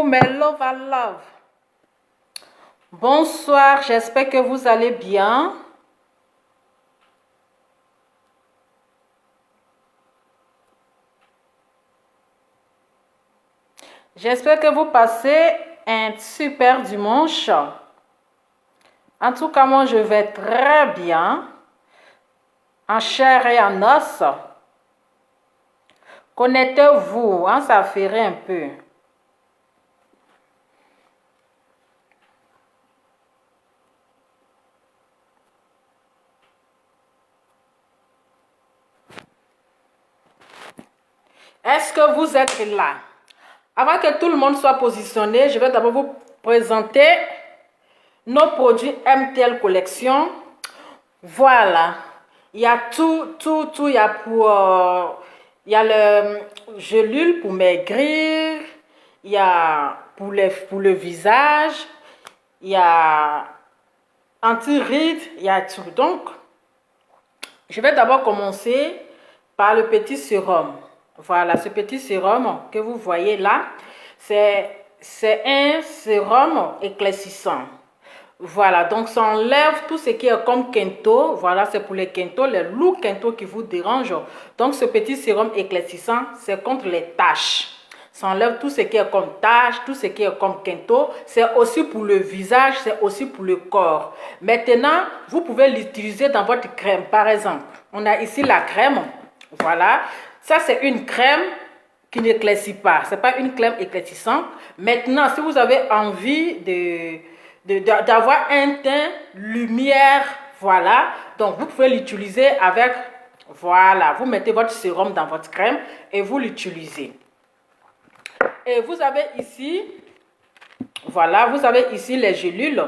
mes love and love. Bonsoir, j'espère que vous allez bien. J'espère que vous passez un super dimanche. En tout cas, moi, je vais très bien, en chair et en os. Connectez-vous, hein, ça ferait un peu. Est-ce que vous êtes là? Avant que tout le monde soit positionné, je vais d'abord vous présenter nos produits MTL Collection. Voilà. Il y a tout. Il y a il y a le gelule pour maigrir. Il y a pour le visage. Il y a anti-rides. Il y a tout. Donc, je vais d'abord commencer par le petit sérum. Voilà, ce petit sérum que vous voyez là, c'est un sérum éclaircissant. Voilà, donc ça enlève tout ce qui est comme quinto. Voilà, c'est pour les quintos, les lourds quintos qui vous dérangent. Donc ce petit sérum éclaircissant, c'est contre les taches. Ça enlève tout ce qui est comme taches, tout ce qui est comme quinto. C'est aussi pour le visage, c'est aussi pour le corps. Maintenant, vous pouvez l'utiliser dans votre crème. Par exemple, on a ici la crème. Voilà, ça c'est une crème qui n'éclaircit pas. Ce n'est pas une crème éclaircissante. Maintenant, si vous avez envie d'avoir un teint lumière, voilà, donc vous pouvez l'utiliser avec, voilà, vous mettez votre sérum dans votre crème et vous l'utilisez. Et vous avez ici, voilà, vous avez ici les gélules.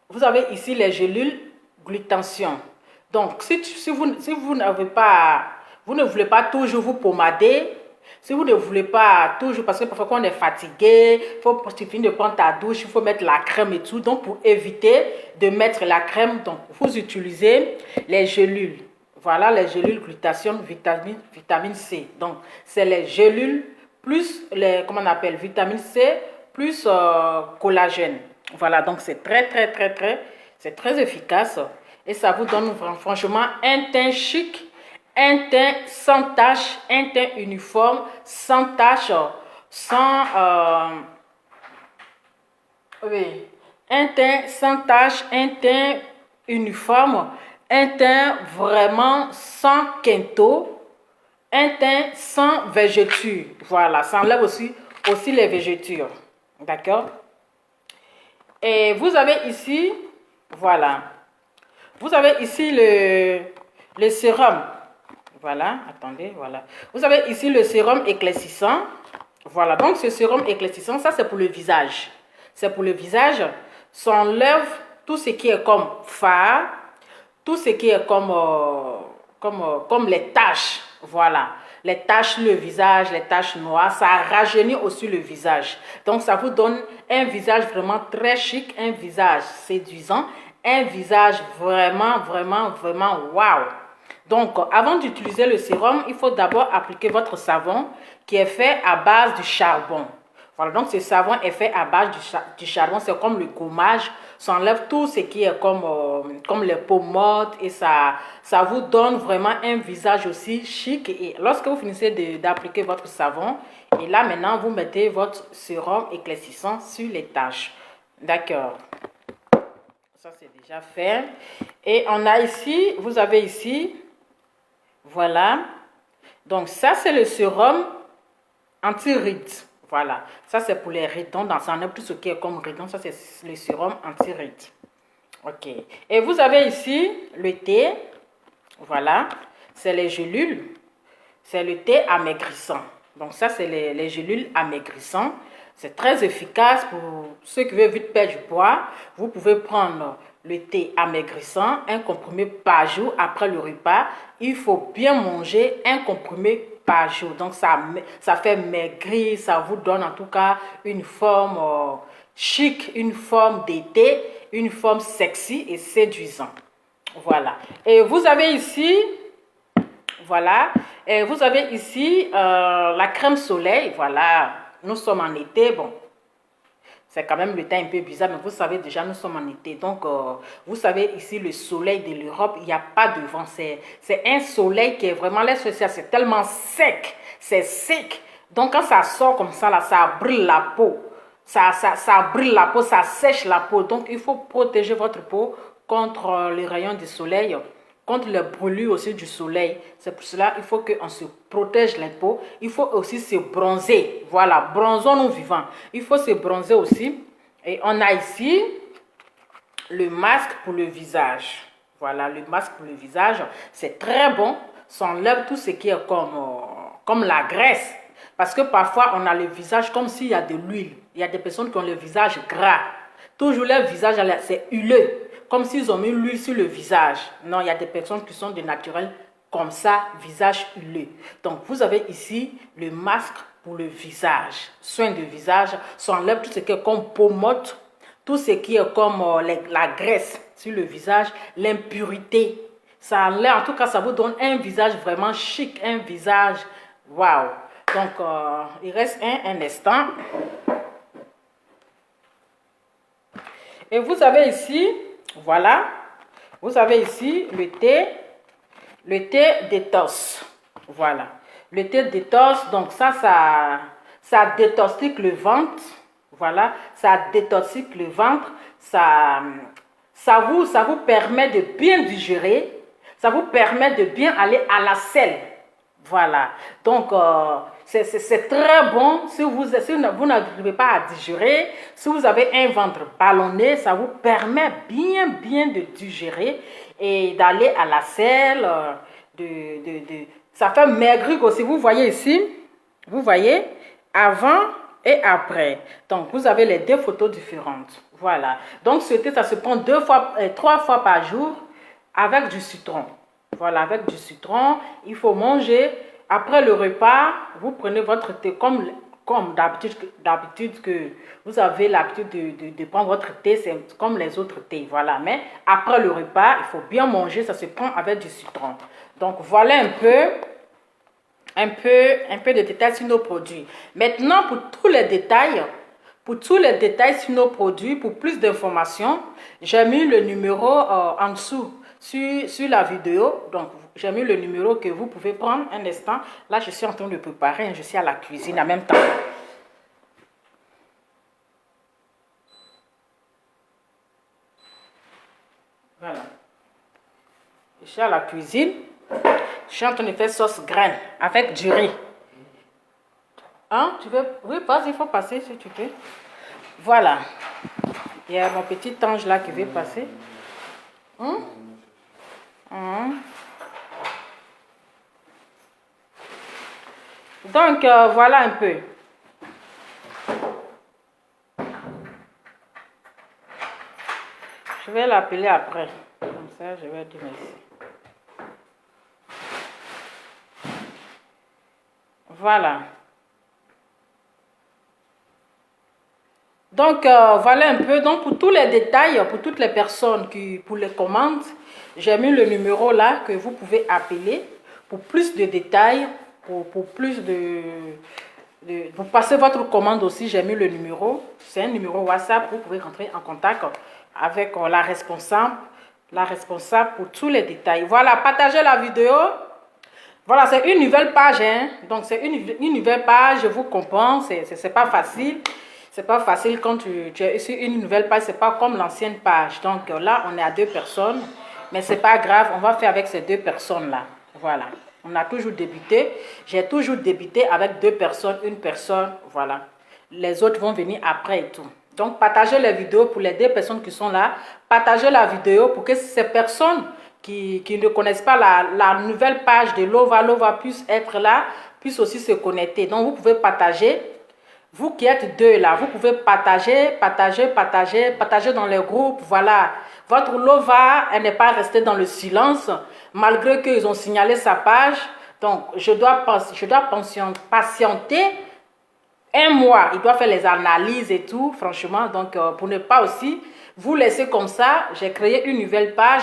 Vous avez ici les gélules glutathion. Donc, si vous n'avez pas, vous ne voulez pas toujours vous pommader, si vous ne voulez pas toujours, parce que parfois quand on est fatigué, il faut de prendre ta douche, il faut mettre la crème et tout. Donc, pour éviter de mettre la crème, donc vous utilisez les gélules. Voilà, les gélules glutathion, vitamine C. Donc, c'est les gélules plus les, comment on appelle, vitamine C plus collagène. Voilà, donc c'est c'est très efficace. Et ça vous donne franchement un teint chic, un teint sans tache, un teint uniforme, sans tache, sans... oui, un teint sans tache, un teint uniforme, un teint vraiment sans quinto, un teint sans végéture. Voilà, ça enlève aussi les végétures. D'accord? Et vous avez ici, voilà, vous avez ici le sérum. Voilà, attendez, voilà. Vous avez ici le sérum éclaircissant. Voilà, donc ce sérum éclaircissant, ça c'est pour le visage. C'est pour le visage. Ça enlève tout ce qui est comme fard, tout ce qui est comme les taches. Voilà, les taches sur le visage, les taches noires, ça rajeunit aussi le visage. Donc ça vous donne un visage vraiment très chic, un visage séduisant, un visage vraiment waouh. Donc avant d'utiliser le sérum, il faut d'abord appliquer votre savon qui est fait à base de charbon. Voilà, donc ce savon est fait à base du charbon, c'est comme le gommage, ça enlève tout ce qui est comme les pommades et ça vous donne vraiment un visage aussi chic. Et lorsque vous finissez d'appliquer votre savon, et là maintenant vous mettez votre sérum éclaircissant sur les taches. D'accord, ça c'est déjà fait. Et on a ici, vous avez ici, voilà, donc ça c'est le sérum anti-rides. Voilà, ça c'est pour les rides. Donc, ça enlève tout ce qui est comme rides. Donc, ça c'est le sérum anti-rides. Ok. Et vous avez ici le thé. Voilà, c'est les gélules. C'est le thé amaigrissant. Donc, ça c'est les gélules amaigrissantes. C'est très efficace pour ceux qui veulent vite perdre du poids. Vous pouvez prendre le thé amaigrissant, un comprimé par jour après le repas. Il faut bien manger un comprimé par jour. Donc, ça fait maigrir, ça vous donne en tout cas une forme chic, une forme d'été, une forme sexy et séduisante. Voilà. Et vous avez ici, voilà, et vous avez ici la crème soleil, voilà. nous sommes en été, bon, c'est quand même le temps un peu bizarre, mais vous savez déjà, nous sommes en été. Donc, vous savez, ici, le soleil de l'Europe, il n'y a pas de vent. C'est un soleil qui est vraiment, l'air social, c'est tellement sec. C'est sec. Donc, quand ça sort comme ça, là, ça brûle la peau. Ça brûle la peau, ça sèche la peau. Donc, il faut protéger votre peau contre les rayons du soleil, contre les brûlures aussi du soleil. C'est pour cela qu'il faut qu'on se protège la peau. Il faut aussi se bronzer. Voilà, bronzons-nous vivants. Il faut se bronzer aussi. Et on a ici le masque pour le visage. Voilà, le masque pour le visage, c'est très bon. Ça enlève tout ce qui est comme la graisse. Parce que parfois, on a le visage comme s'il y a de l'huile. Il y a des personnes qui ont le visage gras. Toujours leur visage, c'est huileux. Comme s'ils ont mis l'huile sur le visage. Non, il y a des personnes qui sont de naturel comme ça, visage huileux. Donc, vous avez ici le masque pour le visage. Soin de visage, ça enlève tout ce qui est comme pommade, tout ce qui est comme la graisse sur le visage, l'impurité. Ça enlève, en tout cas, ça vous donne un visage vraiment chic, un visage waouh. Donc, il reste un instant. Et vous avez ici, voilà, vous avez ici le thé détox. Voilà, le thé détox, donc ça détoxique le ventre. Voilà, ça détoxique le ventre. Ça vous permet de bien digérer. Ça vous permet de bien aller à la selle. Voilà, donc c'est très bon si vous n'arrivez pas à digérer, si vous avez un ventre ballonné, ça vous permet bien de digérer et d'aller à la selle, ça fait maigrir aussi, vous voyez ici, vous voyez, avant et après. Donc vous avez les deux photos différentes, voilà. Donc ce thé, ça se prend 3 fois par jour avec du citron. Voilà, avec du citron, il faut manger. Après le repas, vous prenez votre thé comme d'habitude que vous avez l'habitude de prendre votre thé, c'est comme les autres thés. Voilà, mais après le repas, il faut bien manger, ça se prend avec du citron. Donc voilà un peu de détails sur nos produits. Maintenant, pour tous les détails sur nos produits, pour plus d'informations, j'ai mis le numéro en dessous. Sur la vidéo, donc j'ai mis le numéro que vous pouvez prendre un instant. Là, je suis en train de préparer, je suis à la cuisine en même temps. Voilà. Je suis à la cuisine. Je suis en train de faire sauce graine avec du riz. Hein? Tu veux? Oui, vas-y, il faut passer si tu veux. Voilà. Il y a mon petit ange là qui veut passer. Donc, voilà un peu. Je vais l'appeler après. Comme ça, je vais dire merci. Voilà. Donc, voilà un peu. Donc, pour tous les détails, pour toutes les personnes pour les commandes, j'ai mis le numéro là que vous pouvez appeler pour plus de détails, pour plus pour passer votre commande aussi, j'ai mis le numéro. C'est un numéro WhatsApp, vous pouvez rentrer en contact avec la responsable pour tous les détails. Voilà, partagez la vidéo. Voilà, c'est une nouvelle page, hein. Donc c'est une nouvelle page, je vous comprends, c'est pas facile. C'est pas facile quand tu es sur une nouvelle page, c'est pas comme l'ancienne page. Donc là, on est à 2 personnes, mais c'est pas grave, on va faire avec ces 2 personnes-là. Voilà, on a toujours débuté. J'ai toujours débuté avec 2 personnes, une personne, voilà. Les autres vont venir après et tout. Donc, partagez les vidéos pour les 2 personnes qui sont là. Partagez la vidéo pour que ces personnes qui ne connaissent pas la nouvelle page de Lova puissent être là, puissent aussi se connecter. Donc, vous pouvez partager. Vous qui êtes 2 là, vous pouvez partager dans les groupes. Voilà, votre Lova, elle n'est pas restée dans le silence, malgré qu'ils ont signalé sa page. Donc, je dois patienter 1 mois. Il doit faire les analyses et tout, franchement. Donc, pour ne pas aussi vous laisser comme ça, j'ai créé une nouvelle page.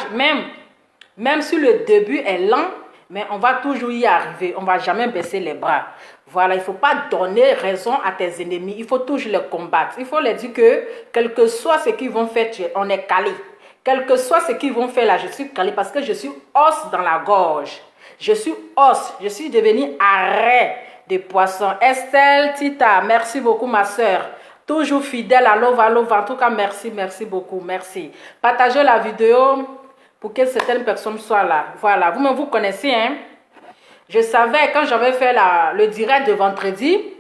Même si le début est lent, Mais on va toujours y arriver. On ne va jamais baisser les bras. Voilà, il ne faut pas donner raison à tes ennemis. Il faut toujours les combattre. Il faut leur dire que, quel que soit ce qu'ils vont faire, on est calé. Quel que soit ce qu'ils vont faire là, je suis calé parce que je suis os dans la gorge. Je suis os. Je suis devenu arrêt de poisson. Estelle Tita, merci beaucoup ma soeur. Toujours fidèle à Love. En tout cas, merci beaucoup. Merci. Partagez la vidéo pour que certaines personnes soient là. Voilà, vous-même vous connaissez, hein. Je savais, quand j'avais fait le direct de vendredi,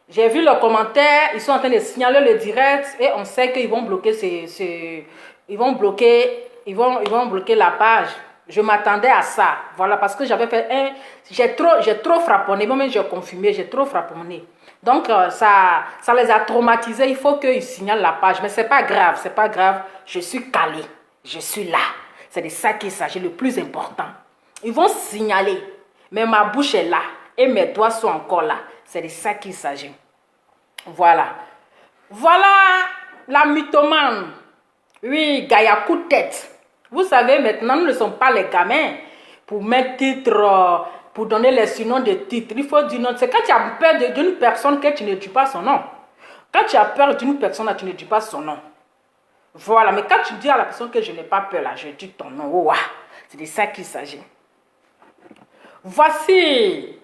j'ai vu le commentaire, ils sont en train de signaler le direct et on sait qu'ils vont bloquer ils vont bloquer la page. Je m'attendais à ça. Voilà, parce que j'avais fait j'ai trop frapponné, moi-même j'ai confirmé, j'ai trop frapponné. Donc, ça les a traumatisés, il faut qu'ils signalent la page. Mais c'est pas grave, je suis calé, je suis là. C'est de ça qu'il s'agit, le plus important. Ils vont signaler, mais ma bouche est là et mes doigts sont encore là. C'est de ça qu'il s'agit. Voilà. Voilà la mythomane. Oui, Gaïa coup de tête. Vous savez, maintenant, nous ne sommes pas les gamins pour mettre titre, pour donner les surnoms de titres. Il faut dire non. C'est quand tu as peur d'une personne que tu ne dis pas son nom. Quand tu as peur d'une personne, tu ne dis pas son nom. Voilà, mais quand tu dis à la personne que je n'ai pas peur, là, je dis ton nom. Oh, c'est de ça qu'il s'agit. Voici.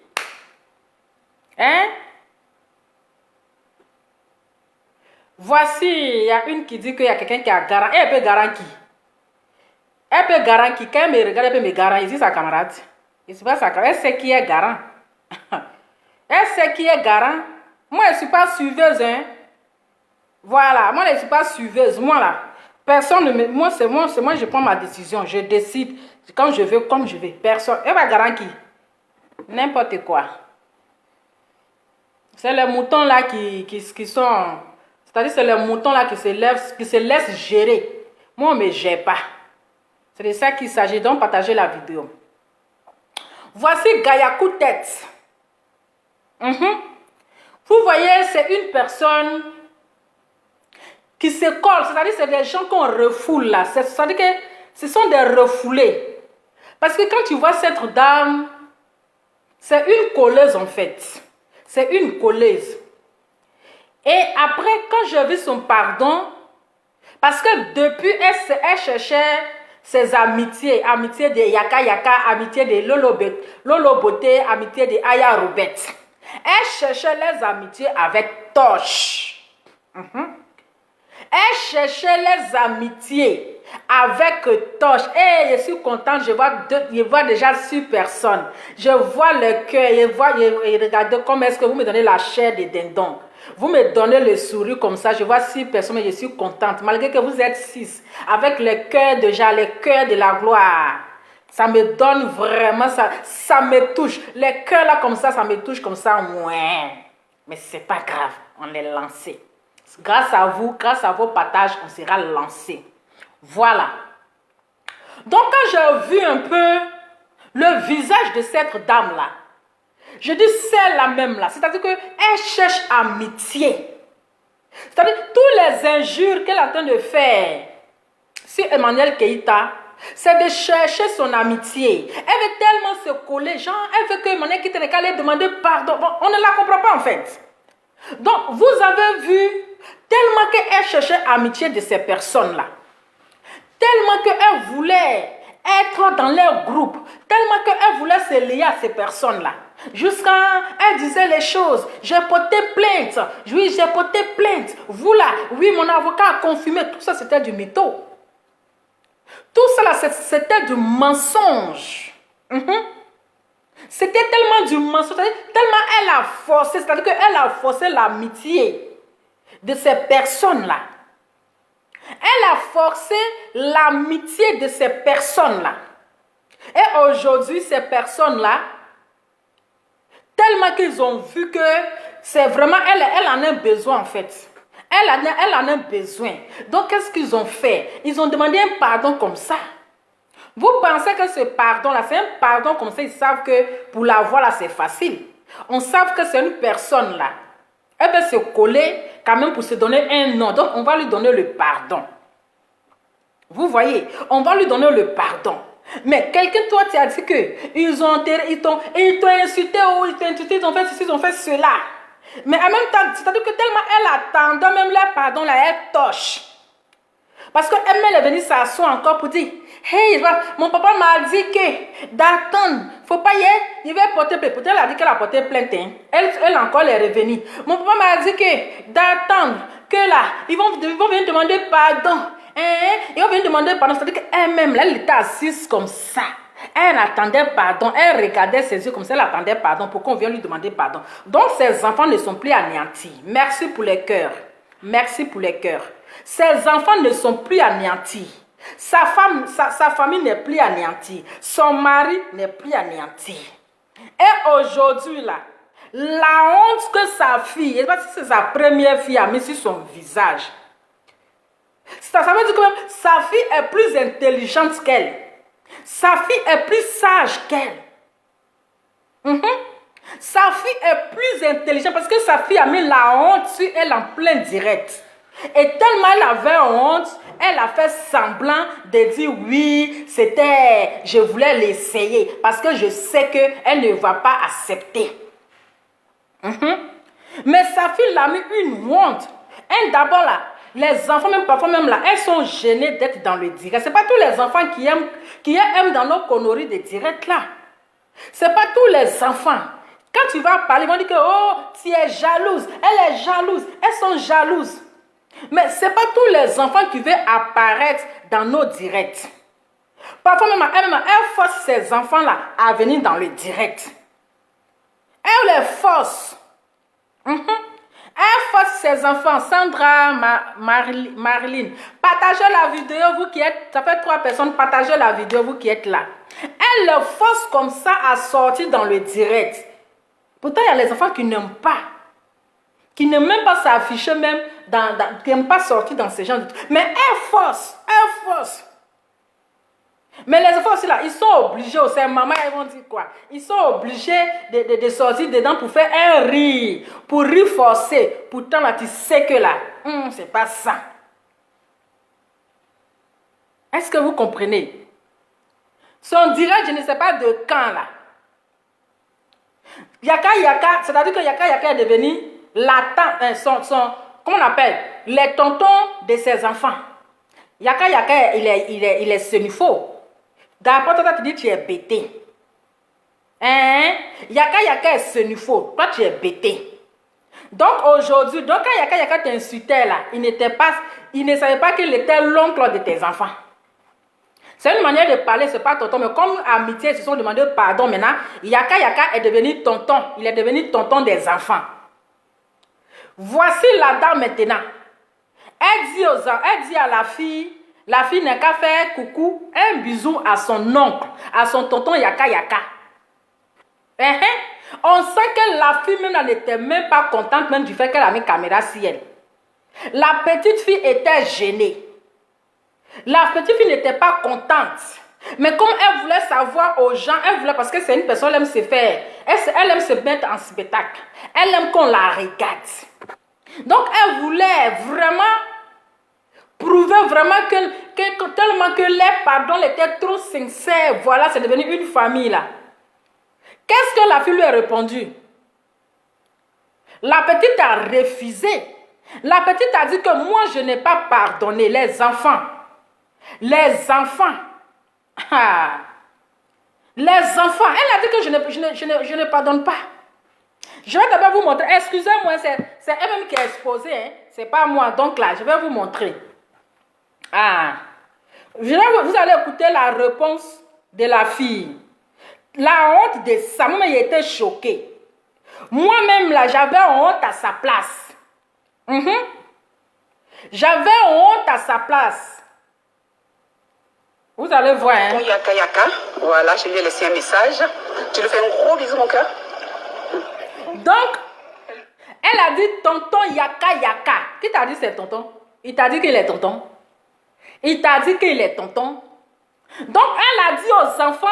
Hein? Voici, il y a une qui dit qu'il y a quelqu'un qui a garant. Elle peut garant qui? Elle peut garant qui? Quand elle me regarde, elle peut me garant. Il dit sa camarade. Il pas sa camarade. Elle sait qui est garant. Elle sait qui est garant. Moi, je ne suis pas suiveuse, hein. Voilà, moi, je ne suis pas suiveuse. Moi, là, personne ne me... Moi, c'est moi, je prends ma décision. Je décide quand je veux, comme je veux. Personne. Elle va garant qui? N'importe quoi. C'est les moutons là qui sont... C'est-à-dire c'est les moutons là qui se laissent gérer. Moi, on ne me gère pas. C'est de ça qu'il s'agit. Donc, partagez la vidéo. Voici Gaïa coup de tête. Vous voyez, c'est une personne qui se colle. C'est-à-dire c'est des gens qu'on refoule là. C'est-à-dire que ce sont des refoulés. Parce que quand tu vois cette dame, c'est une colleuse en fait. C'est une colleuse. Et après, quand j'ai vu son pardon, parce que depuis, elle cherchait ses amitiés. Amitié de Yaka Yaka, amitié de Lolo Beauté, amitié de Aya Robert. Elle cherchait les amitiés avec Tosh. Elle cherchait les amitiés avec Tosh. Et je suis contente, je vois déjà 6 personnes. Je vois le cœur, et regardez comment est-ce que vous me donnez la chair de dindon. Vous me donnez le sourire comme ça, je vois 6 personnes, mais je suis contente. Malgré que vous êtes 6, avec le cœur déjà, le cœur de la gloire. Ça me donne vraiment, ça me touche. Les cœurs là comme ça me touche comme ça. Ouais. Mais c'est pas grave, on est lancé. Grâce à vous, grâce à vos partages, on sera lancé. Voilà. Donc quand j'ai vu un peu le visage de cette dame-là, je dis c'est la même là. C'est-à-dire qu'elle cherche amitié. C'est-à-dire tous les injures qu'elle est en train de faire sur Emmanuel Keïta, c'est de chercher son amitié. Elle veut tellement se coller, genre, elle veut que Emmanuel Keïta ne qu'elle demander pardon. Bon, on ne la comprend pas en fait. Donc, vous avez vu, tellement qu'elle cherchait amitié de ces personnes-là, tellement qu'elle voulait être dans leur groupe, tellement qu'elle voulait se lier à ces personnes-là. Jusqu'à, elle disait les choses, j'ai porté plainte, oui, j'ai porté plainte, vous là, oui, mon avocat a confirmé, tout ça c'était du mytho. Tout ça c'était du mensonge. C'était tellement du mensonge, tellement elle a forcé, c'est-à-dire qu'elle a forcé l'amitié de ces personnes-là. Elle a forcé l'amitié de ces personnes-là. Et aujourd'hui, ces personnes-là, tellement qu'ils ont vu que c'est vraiment, elle en a besoin en fait. Elle en a besoin. Donc, qu'est-ce qu'ils ont fait? Ils ont demandé un pardon comme ça. Vous pensez que ce pardon-là, c'est un pardon comme ça, ils savent que pour l'avoir là, c'est facile. On sait que c'est une personne là. Elle peut se coller quand même pour se donner un nom. Donc, on va lui donner le pardon. Vous voyez, on va lui donner le pardon. Mais quelqu'un, toi, tu as dit que ils t'ont insulté ou ils t'ont insulté, ils ont fait ceci, ils ont fait cela. Mais en même temps, c'est-à-dire que tellement elle attendait même leur pardon, là, elle torche. Parce qu'elle est venue s'asseoir encore pour dire, hey, mon papa m'a dit que d'attendre, faut pas y aller, il va porter plainte. Peut-être elle a dit qu'elle a porté plainte. Hein. Elle encore est revenue. Mon papa m'a dit que d'attendre, que là, ils vont venir demander pardon. Ils vont venir demander pardon. C'est-à-dire qu'elle-même, elle était assise comme ça. Elle attendait pardon. Elle regardait ses yeux comme ça. Elle attendait pardon pour qu'on vienne lui demander pardon. Donc, ses enfants ne sont plus anéantis. Merci pour les cœurs. Merci pour les cœurs. Ses enfants ne sont plus anéantis. Sa famille n'est plus anéantie. Son mari n'est plus anéanti. Et aujourd'hui, là, la honte que sa fille, je ne sais pas si c'est sa première fille, a mis sur son visage. Ça veut dire que même sa fille est plus intelligente qu'elle. Sa fille est plus sage qu'elle. Sa fille est plus intelligente parce que sa fille a mis la honte sur elle en plein direct. Et tellement elle avait honte, elle a fait semblant de dire oui, je voulais l'essayer parce que je sais qu'elle ne va pas accepter. Mais sa fille l'a mis une honte. Elle d'abord là, les enfants même parfois même là, elles sont gênées d'être dans le direct. Ce n'est pas tous les enfants qui aiment dans nos conneries de direct là. Ce n'est pas tous les enfants. Quand tu vas parler, ils vont dire que oh, tu es jalouse, elle est jalouse, elles sont jalouses. Mais ce n'est pas tous les enfants qui veulent apparaître dans nos directs. Parfois même, elle force ces enfants-là à venir dans le direct. Elle les force. Elle force ses enfants, Sandra, Marilyn. Partagez la vidéo, vous qui êtes, ça fait 3 personnes, partagez la vidéo, vous qui êtes là. Elle les force comme ça à sortir dans le direct. Pourtant, il y a les enfants qui n'aiment pas. Qui n'aiment même pas s'afficher même, qui n'aiment pas sortir dans ces gens de trucs. Mais elle force, elle force. Mais les enfants aussi là, ils sont obligés aussi, maman, ils vont dire quoi? Ils sont obligés de sortir dedans pour faire un rire, pour rire forcer. Pourtant là, tu sais que là, c'est pas ça. Est-ce que vous comprenez? Son direct, je ne sais pas de quand là. Yaka, c'est-à-dire que Yaka est devenu la tante, comment on appelle? Les tontons de ses enfants. Yaka, il est semi-faux. D'abord, toi, tu dis que tu es bêté. Yaka est semi-faux. Toi, tu es bêté. Donc, aujourd'hui, quand Yaka t'insultait là, il ne savait pas qu'il était l'oncle de tes enfants. C'est une manière de parler, c'est pas tonton, mais comme amitié, ils se sont demandé pardon maintenant, Yaka est devenu tonton. Il est devenu tonton des enfants. Voici la dame maintenant. Elle dit à la fille n'a qu'à faire coucou, un bisou à son oncle, à son tonton Yaka. On sent que la fille même n'était même pas contente même du fait qu'elle a mis caméra sur elle. La petite fille était gênée. La petite fille n'était pas contente. Mais comme elle voulait savoir aux gens, parce que c'est une personne, elle aime se faire, elle aime se mettre en spectacle. Elle aime qu'on la regarde. Donc elle voulait vraiment prouver vraiment que tellement que les pardons étaient trop sincères. Voilà, c'est devenu une famille là. Qu'est-ce que la fille lui a répondu? La petite a refusé. La petite a dit que moi je n'ai pas pardonné les enfants. Les enfants. Les enfants. Elle a dit que je ne pardonne pas. Je vais d'abord vous montrer. Excusez-moi, c'est elle-même qui a exposé. Hein? Ce n'est pas moi. Donc là, je vais vous montrer. Vous allez écouter la réponse de la fille. La honte de ça. Moi, il était choqué. Moi-même, là, j'avais honte à sa place. J'avais honte à sa place. Vous allez voir. Hein? Yaka. Voilà, je lui ai laissé un message. Tu lui fais un gros bisou, mon cœur. Donc, elle a dit tonton Yaka. Qui t'a dit c'est tonton? Il t'a dit qu'il est tonton. Il t'a dit qu'il est tonton. Donc, elle a dit aux enfants,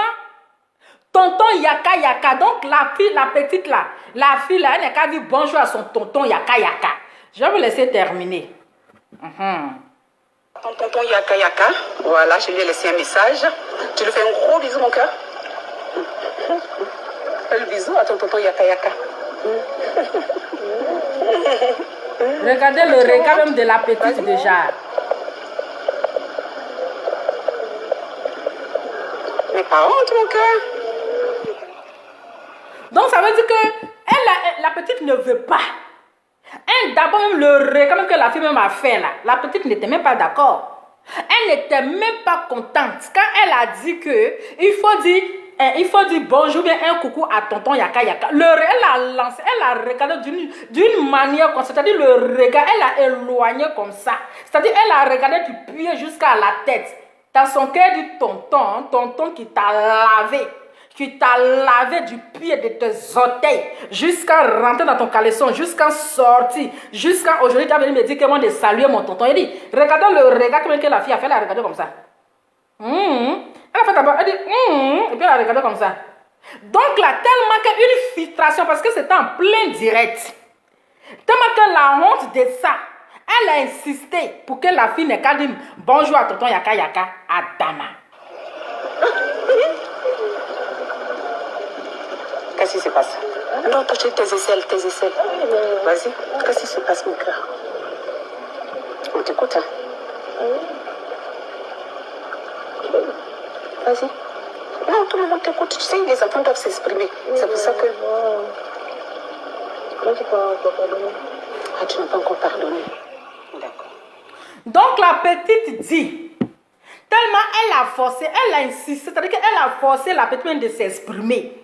tonton Yaka. Donc, la petite là, la fille là, elle n'a qu'à dire bonjour à son tonton Yaka. Je vais vous laisser terminer. Ton tonton Yaka Yaka, voilà, je lui ai laissé un message. Tu lui fais un gros bisou, mon cœur. Fais le bisou à ton tonton Yaka Yaka. Regardez le regard même de la petite déjà. Mais pas honte, mon cœur. Donc ça veut dire que la petite ne veut pas. D'abord même le regard même que la fille même a fait là, la petite n'était même pas d'accord. Elle n'était même pas contente. Quand elle a dit que il faut dire bonjour bien un coucou à tonton Yaka Yaka. Elle a lancé, elle a regardé d'une manière comme ça, c'est-à-dire le regard, elle a éloigné comme ça. C'est-à-dire elle a regardé du pied jusqu'à la tête. Dans son cœur du tonton, tonton qui t'a lavé. Qui t'a lavé du pied de tes orteils jusqu'à rentrer dans ton caleçon, jusqu'à sortir, jusqu'à aujourd'hui, tu as venu me dire que moi de saluer mon tonton. Il dit, regardez le regard que la fille a fait, elle a regardé comme ça. Elle a fait d'abord, elle dit, et puis elle a regardé comme ça. Donc là, tellement qu'une filtration, parce que c'était en plein direct, tellement que la honte de ça, elle a insisté pour que la fille n'ait qu'à dire bonjour à tonton Yaka Yaka à Dama. Qu'est-ce qui se passe? Non, touche tes aisselles, tes aisselles. Vas-y, qu'est-ce qui se passe, mon cœur? On t'écoute, hein? Vas-y. Non, tout le monde t'écoute. Tu sais, les enfants doivent s'exprimer. C'est pour ça que... Moi, je pas encore pardonné. Ah, tu n'as pas encore pardonné. D'accord. Donc, la petite dit, tellement elle a forcé, elle a insisté, c'est-à-dire qu'elle a forcé la petite de s'exprimer.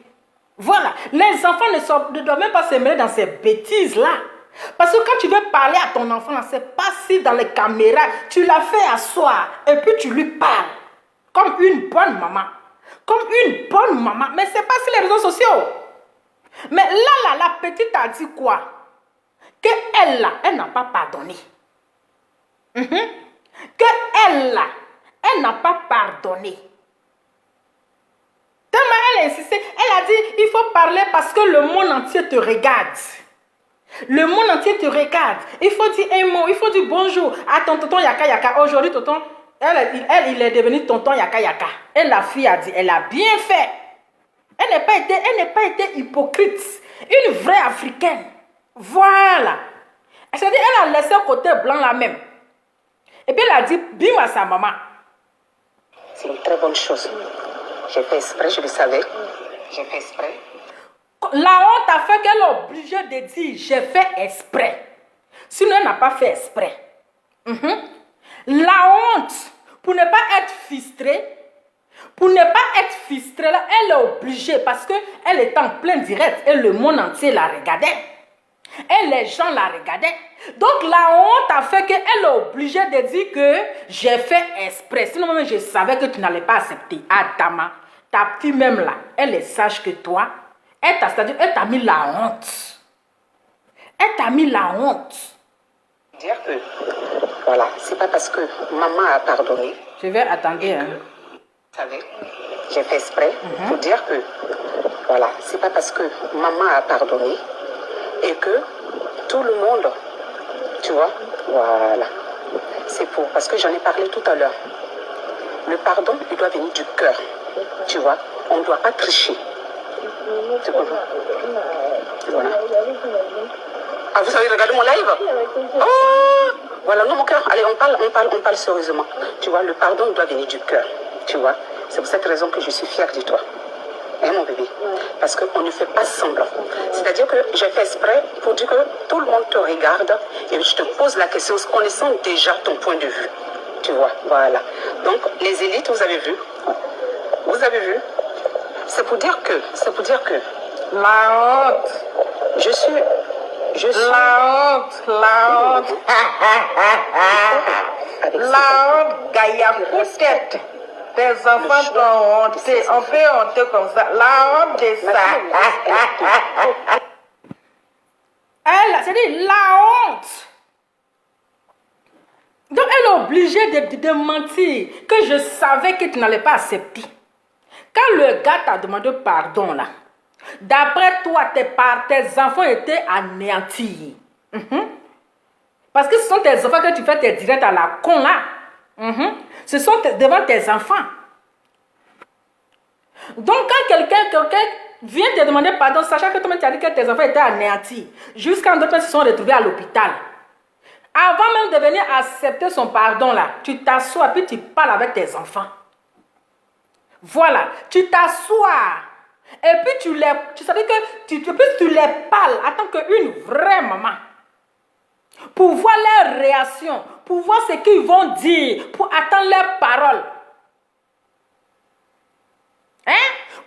Voilà, les enfants ne doivent même pas se mêler dans ces bêtises-là. Parce que quand tu veux parler à ton enfant, c'est pas si dans les caméras, tu l'as fait asseoir et puis tu lui parles. Comme une bonne maman. Comme une bonne maman. Mais c'est pas sur les réseaux sociaux. Mais là, la petite a dit quoi? Que elle n'a pas pardonné. Que elle n'a pas pardonné. Tellement elle a insisté, elle a dit, il faut parler parce que le monde entier te regarde. Le monde entier te regarde. Il faut dire un mot, il faut dire bonjour à ton tonton Yaka Yaka. Aujourd'hui, tonton, il est devenu tonton Yaka Yaka. Et la fille a dit, elle a bien fait. Elle n'a pas été hypocrite. Une vraie africaine. Voilà. C'est-à-dire, elle a laissé le côté blanc là même. Et puis elle a dit, bim à sa maman. C'est une très bonne chose. J'ai fait exprès, je le savais. J'ai fait exprès. La honte a fait qu'elle est obligée de dire j'ai fait exprès. Sinon, elle n'a pas fait exprès. La honte, pour ne pas être frustrée, là, elle est obligée parce qu'elle est en plein direct et le monde entier la regardait. Et les gens la regardaient. Donc la honte a fait qu'elle est obligée de dire que j'ai fait exprès. Sinon même je savais que tu n'allais pas accepter. Adama, ta petite même là, elle est sage que toi. Elle t'a mis la honte. Elle t'a mis la honte. Dire que, voilà, c'est pas parce que maman a pardonné. Je vais attendre. Vous savez, j'ai fait exprès pour dire que, voilà, c'est pas parce que maman a pardonné et que tout le monde, tu vois, voilà. C'est parce que j'en ai parlé tout à l'heure. Le pardon, il doit venir du cœur, tu vois. On ne doit pas tricher. Tu comprends? Voilà. Ah, vous avez regardé mon live? Oh, voilà, non, mon cœur. Allez, on parle sérieusement. Tu vois, le pardon doit venir du cœur, tu vois. C'est pour cette raison que je suis fière de toi. Hein, mon bébé? Parce qu'on ne fait pas semblant. C'est-à-dire que j'ai fait exprès pour dire que tout le monde te regarde et je te pose la question connaissant déjà ton point de vue. Tu vois, voilà. Donc, les élites, vous avez vu? Vous avez vu? C'est pour dire que... La honte. Je suis... La honte. La honte, Gaïa, peut-être. Tes enfants t'ont honté. On peut honter comme ça. La honte de ça. C'est-à-dire la honte. Donc elle est obligée de mentir. Que je savais que tu n'allais pas accepter. Quand le gars t'a demandé pardon là, d'après toi, tes enfants étaient anéantis. Parce que ce sont tes enfants que tu fais tes directs à la con là. Ce sont devant tes enfants. Donc, quand quelqu'un vient te demander pardon, sachant que toi tu as dit que tes enfants étaient anéantis, jusqu'à d'autres se sont retrouvés à l'hôpital. Avant même de venir accepter son pardon, là, tu t'assois puis tu parles avec tes enfants. Voilà, tu t'assois. Et puis tu savais que tu les parles en tant qu'une vraie maman. Pour voir leur réaction, pour voir ce qu'ils vont dire, pour attendre leurs paroles.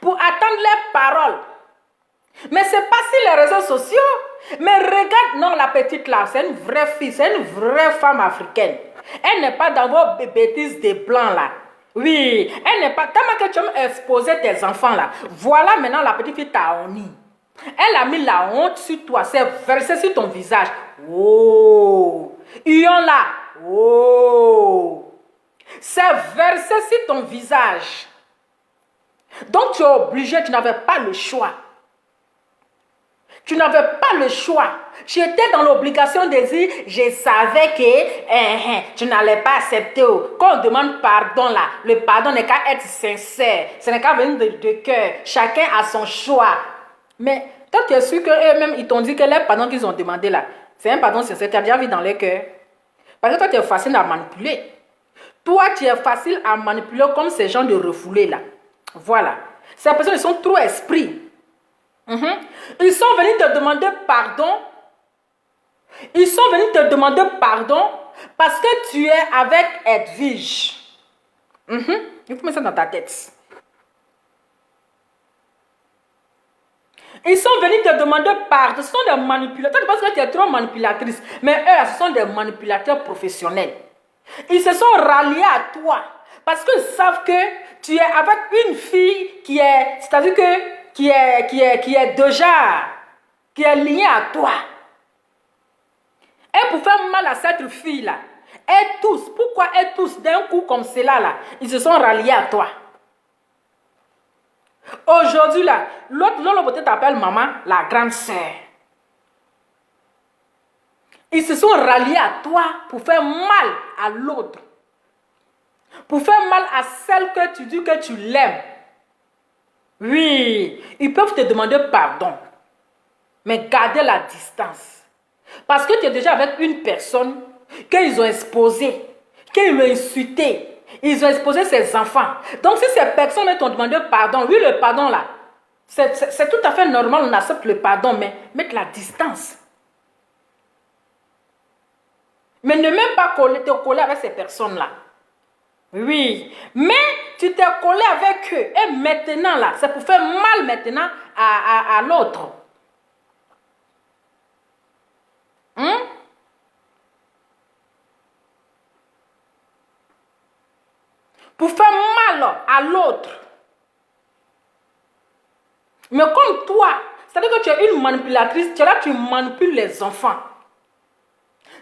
Pour attendre leurs paroles. Mais c'est pas sur les réseaux sociaux. Mais regarde, non, la petite là, c'est une vraie fille, c'est une vraie femme africaine. Elle n'est pas dans vos bêtises des blancs là. Oui, elle n'est pas. Tellement que tu as exposé tes enfants là. Voilà maintenant la petite fille t'a honni. Elle a mis la honte sur toi, c'est versé sur ton visage. Oh, Ion là. Oh, c'est versé sur ton visage. Donc tu es obligé, tu n'avais pas le choix. Tu n'avais pas le choix. Tu étais dans l'obligation de dire, je savais que tu n'allais pas accepter. Quand on demande pardon là, le pardon n'est qu'à être sincère. Ce n'est qu'à venir de cœur. Chacun a son choix. Mais toi, tu es sûr qu'eux-mêmes, ils t'ont dit que le pardon qu'ils ont demandé là, c'est un pardon sincère. Tu as déjà vu dans leur cœur. Parce que toi, tu es facile à manipuler. Toi, tu es facile à manipuler comme ces gens de refoulés là. Voilà. Ces personnes, ils sont trop esprits. Ils sont venus te demander pardon. Ils sont venus te demander pardon parce que tu es avec Edwige. Il faut mettre ça dans ta tête. Ils sont venus te demander pardon. Ce sont des manipulateurs. Tu penses que tu es trop manipulatrice. Mais eux, ce sont des manipulateurs professionnels. Ils se sont ralliés à toi parce qu'ils savent que tu es avec une fille qui est, c'est-à-dire que qui est déjà, qui est liée à toi. Et pour faire mal à cette fille-là, et tous, pourquoi et tous, d'un coup comme cela là, ils se sont ralliés à toi. Aujourd'hui là, l'autre peut-être t'appelle maman, la grande sœur. Ils se sont ralliés à toi pour faire mal à l'autre. Pour faire mal à celle que tu dis que tu l'aimes. Oui, ils peuvent te demander pardon. Mais gardez la distance. Parce que tu es déjà avec une personne qu'ils ont exposée, qu'ils l'ont insulté. Ils ont exposé ses enfants. Donc si ces personnes t'ont demandé pardon, oui le pardon là, c'est tout à fait normal, on accepte le pardon, mais mettre la distance. Mais ne même pas te coller avec ces personnes-là. Oui, mais tu t'es collé avec eux. Et maintenant, là, c'est pour faire mal maintenant à l'autre. Pour faire mal à l'autre. Mais comme toi, c'est-à-dire que tu es une manipulatrice, tu es là, tu manipules les enfants.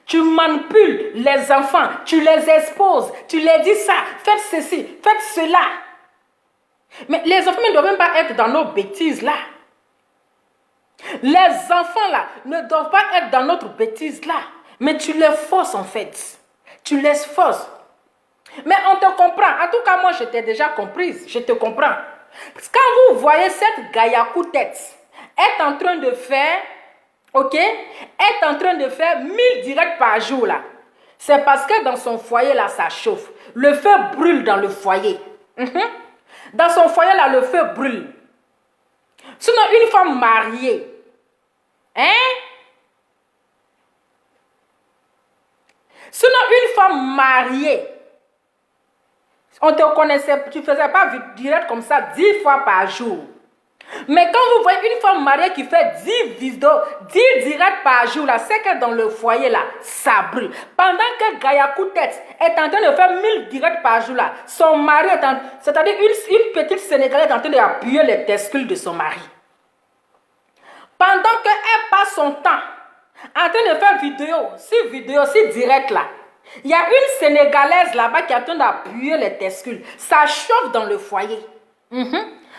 Tu manipules les enfants, tu les exposes, tu les dis ça, faites ceci, faites cela. Mais les enfants ne doivent même pas être dans nos bêtises là. Les enfants là ne doivent pas être dans notre bêtise là. Mais tu les forces en fait. Tu les forces. Mais on te comprend. En tout cas, moi je t'ai déjà comprise. Je te comprends. Parce que quand vous voyez cette Gayakou tête est en train de faire... Ok, est en train de faire 1000 directs par jour là. C'est parce que dans son foyer là, ça chauffe. Le feu brûle dans le foyer. Dans son foyer là, le feu brûle. Sinon, une femme mariée, sinon, une femme mariée, on te connaissait, tu ne faisais pas direct comme ça 10 fois par jour. Mais quand vous voyez une femme mariée qui fait 10 vidéos, 10 directs par jour, là, c'est que dans le foyer, là, ça brûle. Pendant que Gayakou Tête est en train de faire 1000 directs par jour, là, son mari est en train, c'est-à-dire une petite Sénégalaise est en train d'appuyer les testicules de son mari. Pendant qu'elle passe son temps en train de faire vidéo, si direct, là, il y a une Sénégalaise là-bas qui est en train d'appuyer les testicules. Ça chauffe dans le foyer.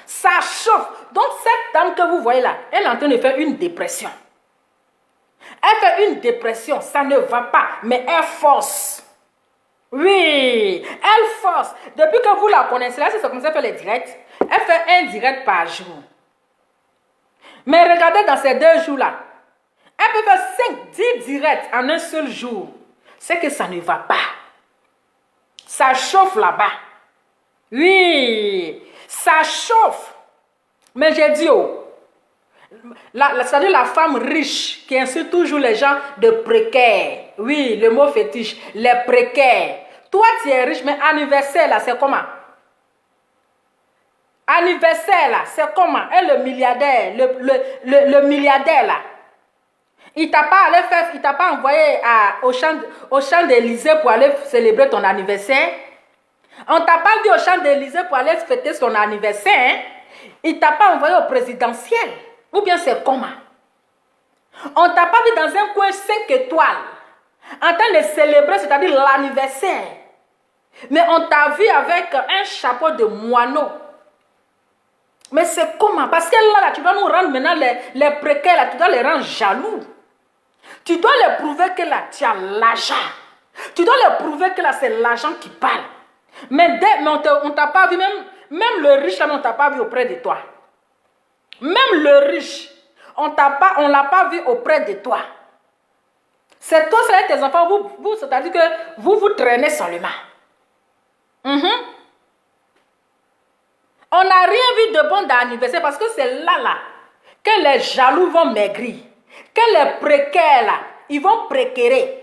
Ça chauffe. Donc, cette dame que vous voyez là, elle est en train de faire une dépression. Elle fait une dépression, ça ne va pas, mais elle force. Oui, elle force. Depuis que vous la connaissez, là, c'est comme ça qu'elle fait les directs. Elle fait un direct par jour. Mais regardez dans ces 2 jours-là. Elle peut faire 5, 10 directs en un seul jour. C'est que ça ne va pas. Ça chauffe là-bas. Oui, ça chauffe. Mais j'ai dit, c'est-à-dire la femme riche qui insulte toujours les gens de précaires. Oui, le mot fétiche, les précaires. Toi, tu es riche, mais anniversaire, là, c'est comment? Anniversaire, là, c'est comment? Et le milliardaire, le milliardaire, là, il t'a pas envoyé au champ d'Élysée pour aller célébrer ton anniversaire? On t'a pas dit au champ d'Élysée pour aller fêter son anniversaire, hein? Il t'a pas envoyé au présidentiel. Ou bien c'est comment? On t'a pas vu dans un coin 5 étoiles, en train de célébrer, c'est-à-dire l'anniversaire. Mais on t'a vu avec un chapeau de moineau. Mais c'est comment? Parce que là, tu dois nous rendre maintenant les précaires, là, tu dois les rendre jaloux. Tu dois leur prouver que là, tu as l'argent. Tu dois leur prouver que là, c'est l'argent qui parle. Mais on t'a pas vu, même le riche, là, on t'a pas vu auprès de toi. Même le riche, on l'a pas vu auprès de toi. C'est toi, c'est tes enfants, vous c'est-à-dire que vous traînez seulement. On n'a rien vu de bon d'anniversaire parce que c'est là que les jaloux vont maigrir. Que les précaires là, ils vont préquérer.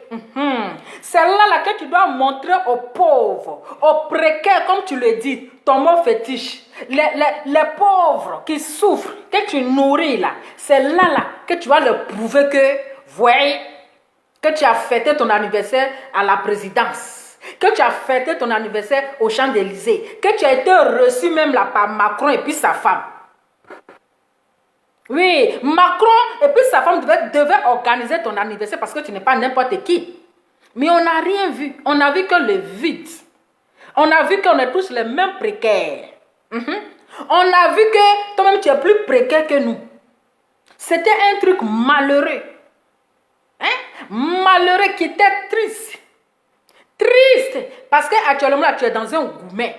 C'est là que tu dois montrer aux pauvres, aux précaires, comme tu le dis, ton mot fétiche. Les pauvres qui souffrent, que tu nourris là, c'est là que tu vas leur prouver que, voyez, que tu as fêté ton anniversaire à la présidence. Que tu as fêté ton anniversaire au Champ d'Élysée, que tu as été reçu même là par Macron et puis sa femme. Oui, Macron et puis sa femme devaient organiser ton anniversaire parce que tu n'es pas n'importe qui. Mais on n'a rien vu. On a vu que le vide. On a vu qu'on est tous les mêmes précaires. On a vu que toi-même tu es plus précaire que nous. C'était un truc malheureux. Malheureux qui était triste. Triste, parce qu'actuellement, tu es dans un gourmet.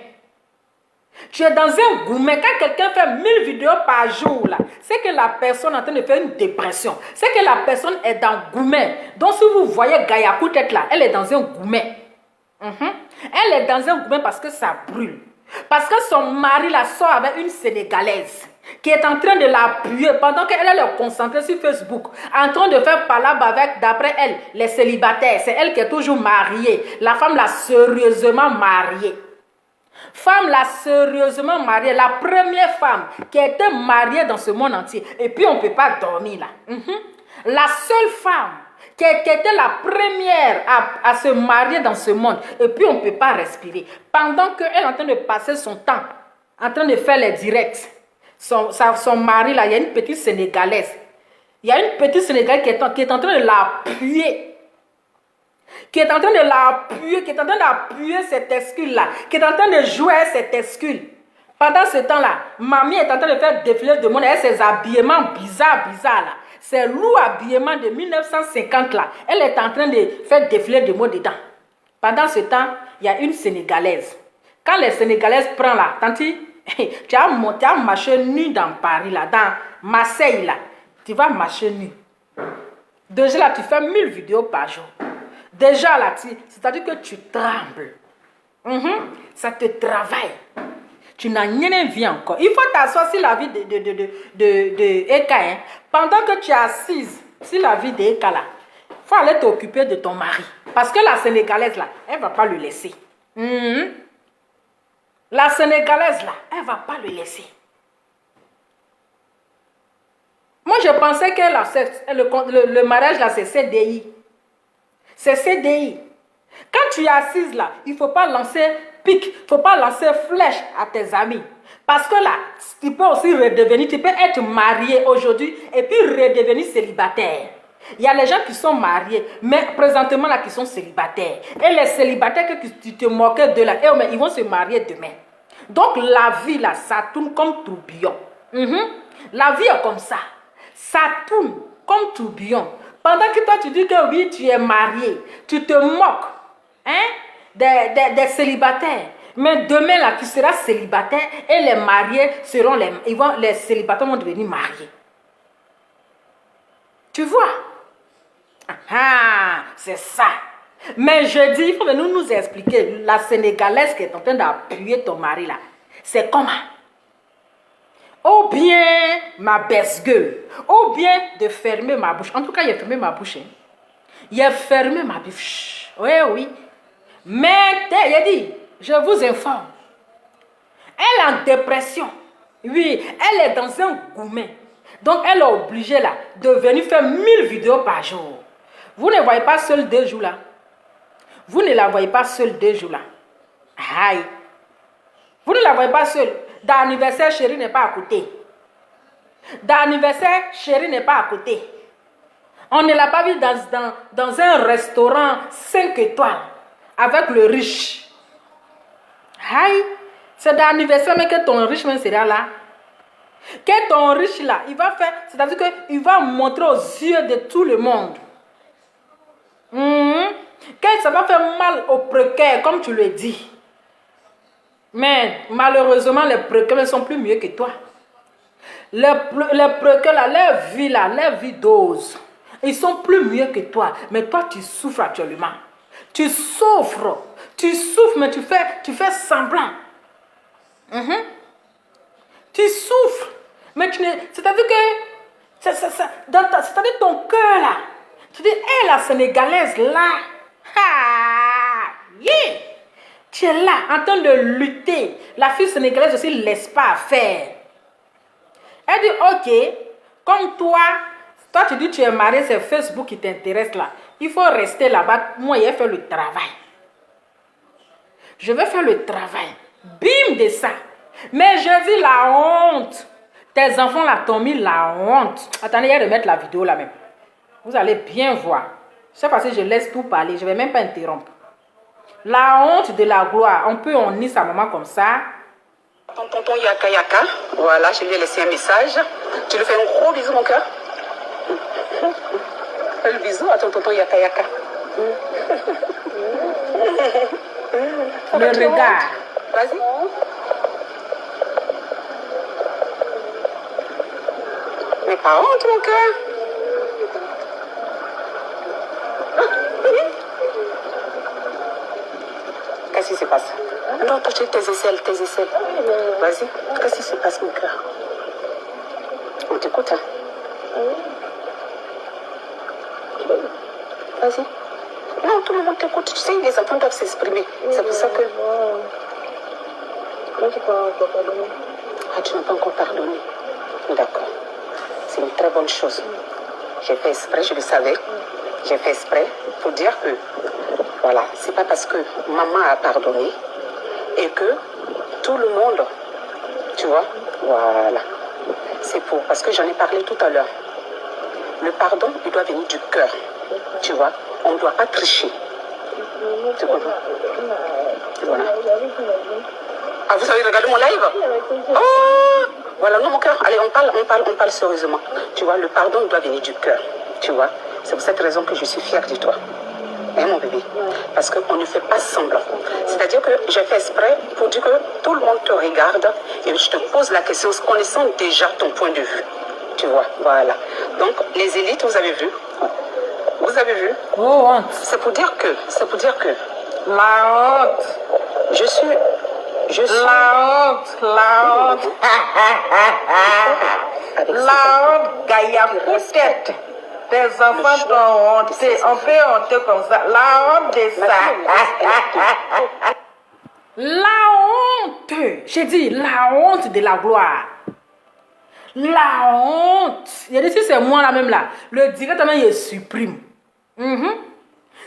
Tu es dans un gourmet. Quand quelqu'un fait 1000 vidéos par jour, c'est que la personne est en train de faire une dépression. C'est que la personne est dans gourmet. Donc, si vous voyez Gayakou tête là, elle est dans un gourmet. Elle est dans un gourmet parce que ça brûle. Parce que son mari la sort avec une Sénégalaise qui est en train de l'appuyer pendant qu'elle est concentrée sur Facebook, en train de faire palabre avec, d'après elle, les célibataires. C'est elle qui est toujours mariée. La femme l'a sérieusement mariée. Femme l'a sérieusement mariée. La première femme qui a été mariée dans ce monde entier. Et puis on ne peut pas dormir là. La seule femme qui était la première à se marier dans ce monde. Et puis on ne peut pas respirer. Pendant qu'elle est en train de passer son temps, en train de faire les directs. Son mari, là, il y a une petite Sénégalaise. Il y a une petite Sénégalaise qui est en train de l'appuyer. Qui est en train de l'appuyer, qui est en train d'appuyer cette tescule-là. Qui est en train de jouer cette tescule. Pendant ce temps-là, mamie est en train de faire défiler de monde. Elle a ses habillements bizarres là. C'est lourd habillement de 1950 là. Elle est en train de faire défiler de monde dedans. Pendant ce temps, il y a une Sénégalaise. Quand les Sénégalaises prennent là, tanti, tu as marché nu dans Paris, là, dans Marseille, là. Tu vas marcher nu. Déjà, là, tu fais 1000 vidéos par jour. Déjà, là, c'est-à-dire que tu trembles. Ça te travaille. Tu n'as rien vu encore. Il faut t'asseoir sur la vie de Eka. Hein. Pendant que tu es assise sur la vie d'Eka, là, il faut aller t'occuper de ton mari. Parce que la Sénégalaise, là, elle ne va pas le laisser. La Sénégalaise, là, elle ne va pas le laisser. Moi, je pensais que le mariage, là, c'est CDI. C'est CDI. Quand tu es assise, là, il ne faut pas lancer pique, il ne faut pas lancer flèche à tes amis. Parce que là, tu peux aussi redevenir, tu peux être marié aujourd'hui et puis redevenir célibataire. Il y a les gens qui sont mariés, mais présentement là, qui sont célibataires. Et les célibataires que tu te moquais de là, ils vont se marier demain. Donc la vie là, ça tourne comme tourbillon. La vie est comme ça. Ça tourne comme tourbillon. Pendant que toi tu dis que oui, tu es marié, tu te moques. des célibataires. Mais demain, là, tu seras célibataire et les mariés seront les célibataires vont devenir mariés. Tu vois? Ah, c'est ça. Mais je dis, il faut venir nous expliquer. La Sénégalaise qui est en train d'appuyer ton mari là, c'est comment? Ou bien ma baisse-gueule, ou bien de fermer ma bouche. En tout cas, il a fermé ma bouche. Hein. Il a fermé ma bouche. Oui, oui. Mais, il a dit, je vous informe. Elle est en dépression. Oui, elle est dans un gourmet. Donc, elle est obligée là, de venir faire 1000 vidéos par jour. Vous ne voyez pas seul 2 jours là. Vous ne la voyez pas seule 2 jours là. Aïe. Vous ne la voyez pas seule. D'anniversaire, chérie n'est pas à côté. D'anniversaire, chérie n'est pas à côté. On ne l'a pas vu dans un restaurant 5 étoiles avec le riche. Aïe. C'est d'anniversaire, mais que ton riche même sera là. Que ton riche là, il va faire, c'est-à-dire qu'il va montrer aux yeux de tout le monde. Que ça va faire mal aux précaires, comme tu le dis. Mais malheureusement, les précaires ne sont plus mieux que toi. Les précaires là, leur vie dose. Ils sont plus mieux que toi. Mais toi, tu souffres actuellement. Tu souffres, mais tu fais semblant. Tu souffres, mais tu ne... C'est-à-dire que... C'est-à-dire ton cœur là. Tu dis, hé, la Sénégalaise là. Ah, yeah. Tu es là, en train de lutter. La fille sénégalaise aussi ne laisse pas faire. Elle dit, ok, comme toi tu dis tu es marié, c'est Facebook qui t'intéresse là. Il faut rester là-bas. Moi, je vais faire le travail. Je vais faire le travail. Bim de ça. Mais je dis la honte. Tes enfants là t'ont mis la honte. Attendez, il y a de mettre la vidéo là même. Vous allez bien voir. C'est parce que je laisse tout parler. Je ne vais même pas interrompre. La honte de la gloire. On peut honner sa maman comme ça. Ton tonton Yaka Yaka. Voilà, je lui ai laissé un message. Tu lui fais un gros bisou, mon cœur. Fais le bisou à ton tonton Yaka Yaka. Le regard. Vas-y. Mais pas honte, mon cœur. Qu'est-ce qui se passe? Non, touche tes aisselles, tes aisselles. Vas-y, qu'est-ce qui se passe, mon cœur? On t'écoute, hein? Vas-y. Non, tout le monde t'écoute. Tu sais, les enfants doivent s'exprimer. C'est pour ça que... Moi, tu pas encore pardonné. Ah, tu n'as pas encore pardonné. D'accord. C'est une très bonne chose. J'ai fait exprès, je le savais. J'ai fait exprès pour dire que, voilà, c'est pas parce que maman a pardonné et que tout le monde, tu vois, voilà. C'est parce que j'en ai parlé tout à l'heure. Le pardon, il doit venir du cœur, tu vois. On ne doit pas tricher. Tu comprends? Voilà. Ah, vous avez regardé mon live? Oh, voilà, non, mon cœur. Allez, on parle sérieusement. Tu vois, le pardon doit venir du cœur. Tu vois, c'est pour cette raison que je suis fière de toi. Hein, mon bébé? Parce qu'on ne fait pas semblant. C'est-à-dire que j'ai fait exprès pour dire que tout le monde te regarde et je te pose la question connaissant déjà ton point de vue. Tu vois, voilà. Donc, les élites, vous avez vu? Vous avez vu? Oh, honte. C'est pour dire que... La honte. Je suis... La honte. La honte, Gaïa, peut-être. Tes enfants t'ont honté. On peut honter comme ça. La honte de ça. La honte. J'ai dit la honte de la gloire. La honte. Il a dit si c'est moi là même là, le directement il supprime.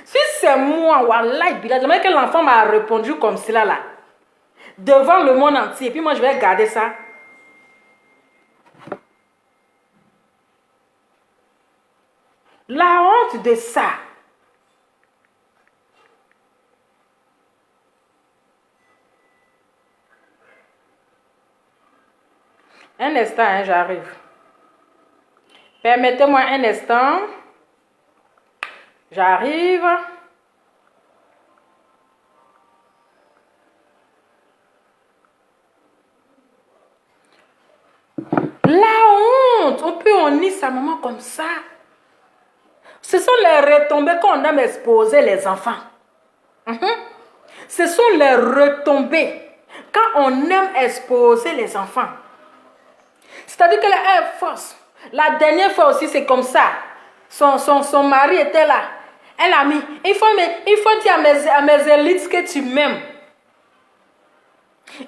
Si c'est moi, wallah, jamais que l'enfant m'a répondu comme cela là. Devant le monde entier. Et puis moi je vais garder ça. La honte de ça. Un instant, hein, j'arrive. Permettez-moi un instant. J'arrive. on nie sa maman comme ça, ce sont les retombées qu'on aime exposer les enfants. Ce sont les retombées quand on aime exposer les enfants. C'est-à-dire qu'elle est force. La dernière fois aussi, c'est comme ça. Son mari était là. Elle a mis, il faut dire à mes élites que tu m'aimes.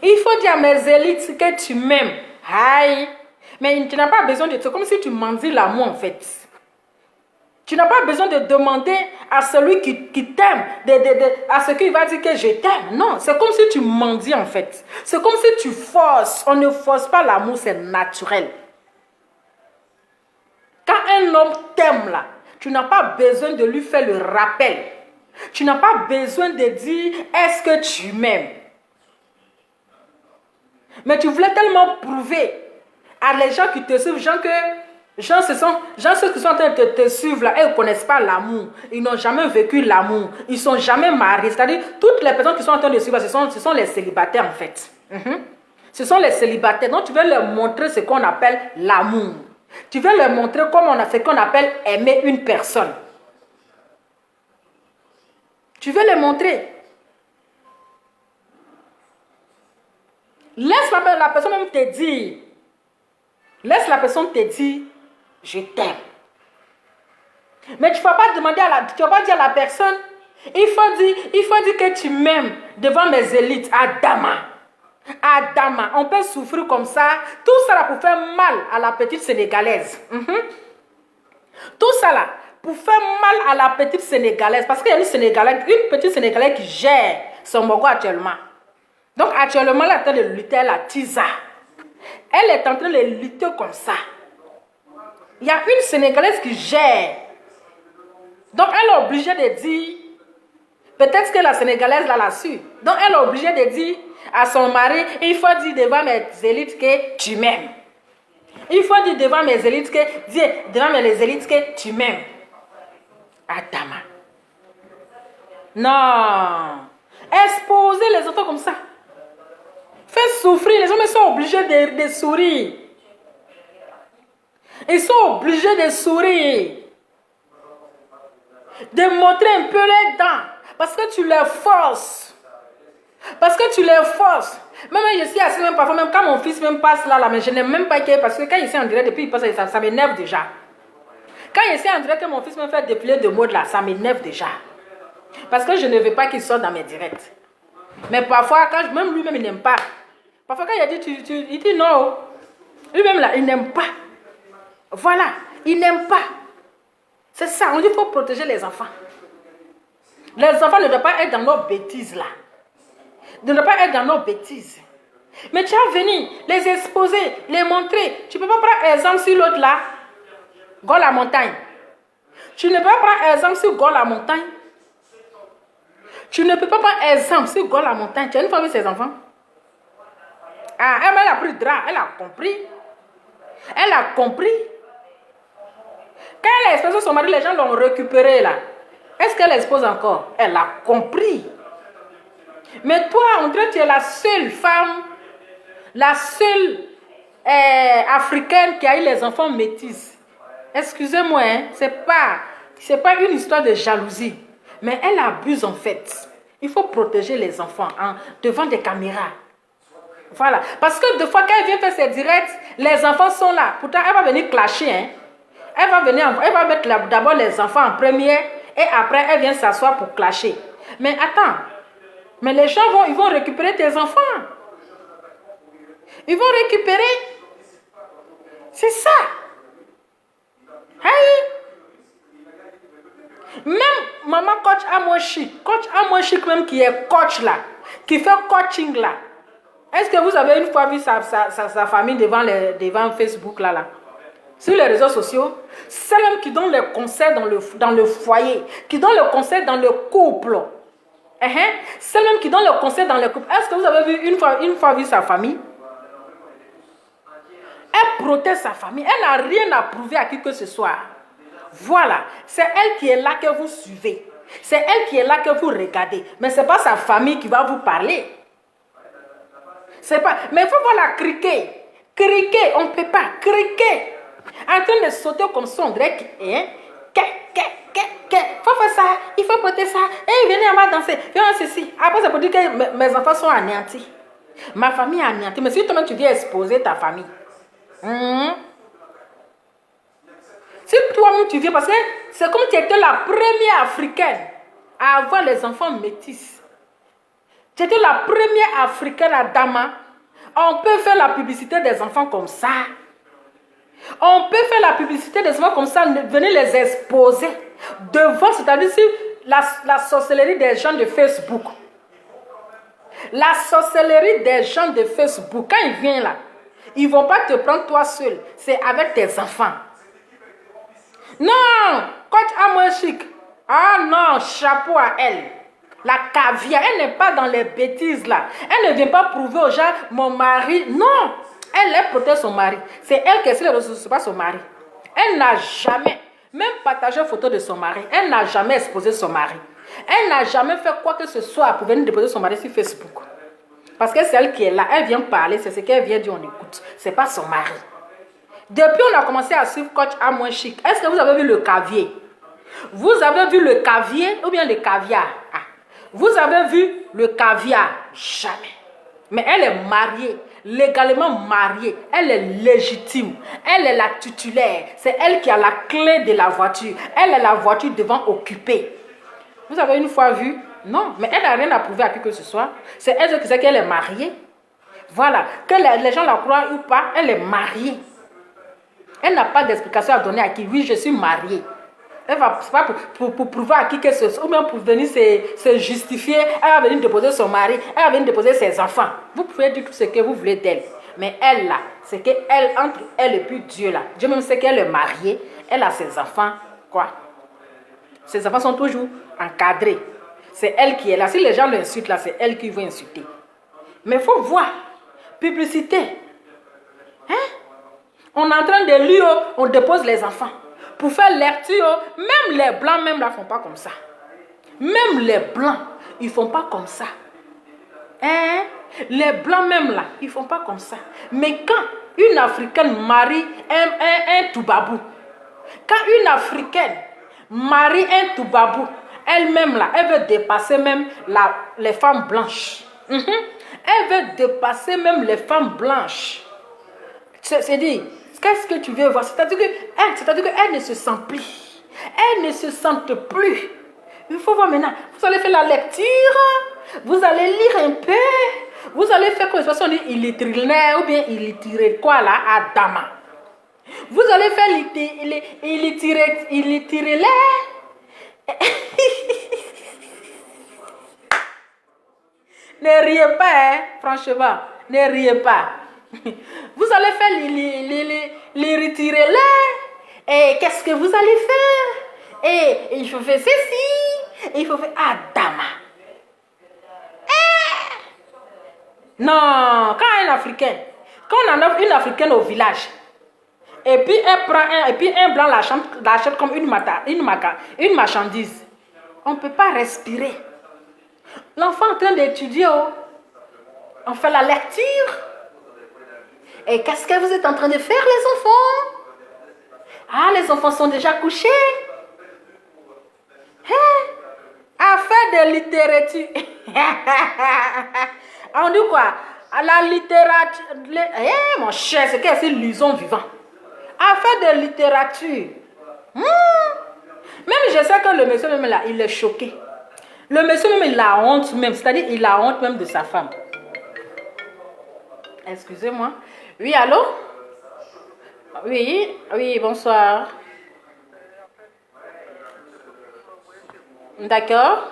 Il faut dire à mes élites que tu m'aimes. Aïe. Mais tu n'as pas besoin de... C'est comme si tu mendis l'amour en fait. Tu n'as pas besoin de demander à celui qui t'aime, à ce qu'il va dire que je t'aime. Non, c'est comme si tu mendis en fait. C'est comme si tu forces. On ne force pas l'amour, c'est naturel. Quand un homme t'aime là, tu n'as pas besoin de lui faire le rappel. Tu n'as pas besoin de dire, est-ce que tu m'aimes? Mais tu voulais tellement prouver à les gens qui te suivent, ceux qui sont en train de te suivre là, ils ne connaissent pas l'amour. Ils n'ont jamais vécu l'amour. Ils ne sont jamais mariés. C'est-à-dire, toutes les personnes qui sont en train de suivre, ce sont les célibataires en fait. Ce sont les célibataires. Donc, tu veux leur montrer ce qu'on appelle l'amour. Tu veux leur montrer comment on a ce qu'on appelle aimer une personne. Tu veux leur montrer. Laisse la personne même te dire. Laisse la personne te dire, je t'aime. Mais tu ne vas pas demander tu vas pas dire à la personne, il faut dire que tu m'aimes devant mes élites. Adama, on peut souffrir comme ça. Tout ça là pour faire mal à la petite sénégalaise. Tout ça là pour faire mal à la petite sénégalaise. Parce qu'il y a une petite sénégalaise qui gère son mogo actuellement. Donc actuellement, elle est en train de lutter à la tisa. Elle est en train de lutter comme ça. Il y a une sénégalaise qui gère. Donc elle est obligée de dire, peut-être que la sénégalaise l'a su. Donc elle est obligée de dire à son mari, il faut dire devant mes élites que tu m'aimes. Il faut dire devant mes élites que tu m'aimes. Adama. Non. Exposer les enfants comme ça. Faire souffrir. Les hommes sont obligés de sourire. Ils sont obligés de sourire. De montrer un peu les dents. Parce que tu les forces. Même je suis assise, même parfois, même quand mon fils même passe là, mais je n'aime même pas qu'il, parce que quand il est en direct, depuis il passe, ça m'énerve déjà. Quand il est en direct, que mon fils me fait défiler de mode là, ça m'énerve déjà. Parce que je ne veux pas qu'il sorte dans mes directs. Mais parfois, même lui-même, il n'aime pas. Parfois, quand il dit, il dit non. Lui-même là, il n'aime pas. Voilà, il n'aime pas. C'est ça, on dit qu'il faut protéger les enfants. Les enfants ne doivent pas être dans nos bêtises là. De ne pas être dans nos bêtises. Mais tu as venu les exposer, les montrer. Tu ne peux pas prendre exemple sur l'autre là. Go la montagne. Tu ne peux pas prendre exemple sur Go la montagne. Tu ne peux pas prendre exemple sur Go la montagne. Tu as une fois vu ses enfants? Ah, elle a pris le drap. Elle a compris. Elle a compris. Quand elle a exposé son mari, les gens l'ont récupéré là. Est-ce qu'elle expose encore? Elle a compris. Mais toi, on dirait que tu es la seule femme, la seule africaine qui a eu les enfants métis. Excusez-moi, hein, c'est pas une histoire de jalousie. Mais elle abuse en fait. Il faut protéger les enfants devant des caméras. Voilà. Parce que des fois, quand elle vient faire ses directs, les enfants sont là. Pourtant, elle va venir clasher. Hein. Elle va mettre d'abord les enfants en premier et après, elle vient s'asseoir pour clasher. Mais attends. Mais les gens ils vont récupérer tes enfants. Ils vont récupérer. C'est ça. Hey. Même maman coach Amoshik même qui est coach là, qui fait coaching là. Est-ce que vous avez une fois vu sa famille devant Facebook là? Sur les réseaux sociaux? C'est même qui donne les conseils dans le foyer, qui donne le conseil dans le couple. C'est même qui donne le conseil dans le couple. Est-ce que vous avez vu une fois vu sa famille? Elle protège sa famille. Elle n'a rien à prouver à qui que ce soit. Voilà. C'est elle qui est là que vous suivez. C'est elle qui est là que vous regardez. Mais ce n'est pas sa famille qui va vous parler. C'est pas... Mais il faut voir la criquer. Criquer, on ne peut pas. Criquer. En train de sauter comme ça, on dirait il faut faire ça, il faut porter ça. Et venez, on va danser. Viens, ceci. Après, ça peut dire que mes enfants sont anéantis. Ma famille est anéantie. Mais si toi-même tu viens exposer ta famille. Si toi-même tu viens, parce que c'est comme tu étais la première africaine à avoir les enfants métis. Tu étais la première africaine à Dama. On peut faire la publicité des enfants comme ça. On peut faire la publicité des enfants comme ça, venir les exposer devant, c'est-à-dire la sorcellerie des gens de Facebook. La sorcellerie des gens de Facebook, quand ils viennent là, ils ne vont pas te prendre toi seul, c'est avec tes enfants. Non, coach Amour Chic. Ah non, chapeau à elle. La caviar, elle n'est pas dans les bêtises là. Elle ne vient pas prouver aux gens, mon mari. Non, elle protège son mari. C'est elle qui est sur les réseaux sociaux, pas son mari. Elle n'a jamais, même partagé une photo de son mari. Elle n'a jamais exposé son mari. Elle n'a jamais fait quoi que ce soit pour venir déposer son mari sur Facebook. Parce que c'est elle qui est là. Elle vient parler, c'est ce qu'elle vient dire, on écoute. Ce n'est pas son mari. Depuis on a commencé à suivre coach Amour Chic. Est-ce que vous avez vu le caviar? Vous avez vu le caviar ou bien le caviar? Vous avez vu le caviar? Jamais. Mais elle est mariée, légalement mariée. Elle est légitime. Elle est la titulaire. C'est elle qui a la clé de la voiture. Elle est la voiture devant occupée. Vous avez une fois vu? Non, mais elle n'a rien à prouver à qui que ce soit. C'est elle qui sait qu'elle est mariée. Voilà. Que les gens la croient ou pas, elle est mariée. Elle n'a pas d'explication à donner à qui. Oui, je suis mariée. Elle va pas pour prouver à qui que ce soit, ou même pour venir se justifier. Elle va venir déposer son mari, elle va venir déposer ses enfants. Vous pouvez dire tout ce que vous voulez d'elle. Mais elle là, c'est qu'elle, entre elle et puis Dieu là, Dieu même sait qu'elle est mariée, elle a ses enfants, quoi. Ses enfants sont toujours encadrés. C'est elle qui est là. Si les gens l'insultent là, c'est elle qui veut insulter. Mais il faut voir. Publicité. Hein? On est en train de lire, on dépose les enfants. Pour faire lecture, même les blancs même là ne font pas comme ça. Même les blancs, ils ne font pas comme ça. Hein? Les blancs même là, ils ne font pas comme ça. Mais quand une Africaine marie un Toubabou, quand une Africaine marie un Toubabou, elle-même là, elle veut dépasser même les femmes blanches. Elle veut dépasser même les femmes blanches. C'est-à-dire, qu'est-ce que tu veux voir? C'est-à-dire qu'elle ne se sent plus. Elle ne se sent plus. Il faut voir maintenant. Vous allez faire la lecture. Vous allez lire un peu. Vous allez faire comme ça. On dit illitrinaire ou bien illitéré quoi là à Dama. Vous allez faire illitéré là. Ne riez pas, hein, franchement. Ne riez pas. Vous allez faire les retirer là. Et qu'est-ce que vous allez faire? Et il faut faire ceci. Et il faut faire Adama. Non, quand on a une Africaine au village, et puis elle prend et puis un blanc l'achète comme une marchandise. On ne peut pas respirer. L'enfant est en train d'étudier. On fait la lecture. Et qu'est-ce que vous êtes en train de faire, les enfants? Ah, les enfants sont déjà couchés. À faire de littérature. On dit quoi? À la littérature. Mon cher, c'est qu'est-ce que l'illusion vivant? À faire de littérature. Même je sais que le monsieur même là, il est choqué. Le monsieur même, il a honte même. C'est-à-dire, il a honte même de sa femme. Excusez-moi. Oui, allô? Oui, bonsoir. D'accord.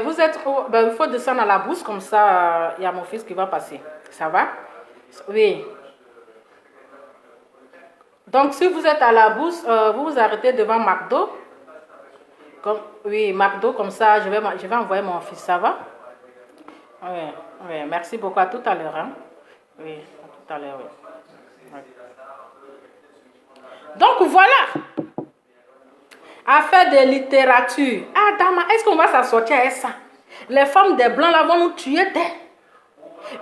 Vous êtes... Ben, il faut descendre à la bourse, comme ça, il y a mon fils qui va passer. Ça va? Oui. Donc, si vous êtes à la bourse, vous vous arrêtez devant McDo. Oui, McDo, comme ça, je vais envoyer mon fils. Ça va? Oui, merci beaucoup. À tout à l'heure. Hein? Oui, à tout à l'heure, oui. Donc, voilà. Affaire de littérature. Ah, Dama, est-ce qu'on va s'assortir avec ça? Les femmes des blancs là vont nous tuer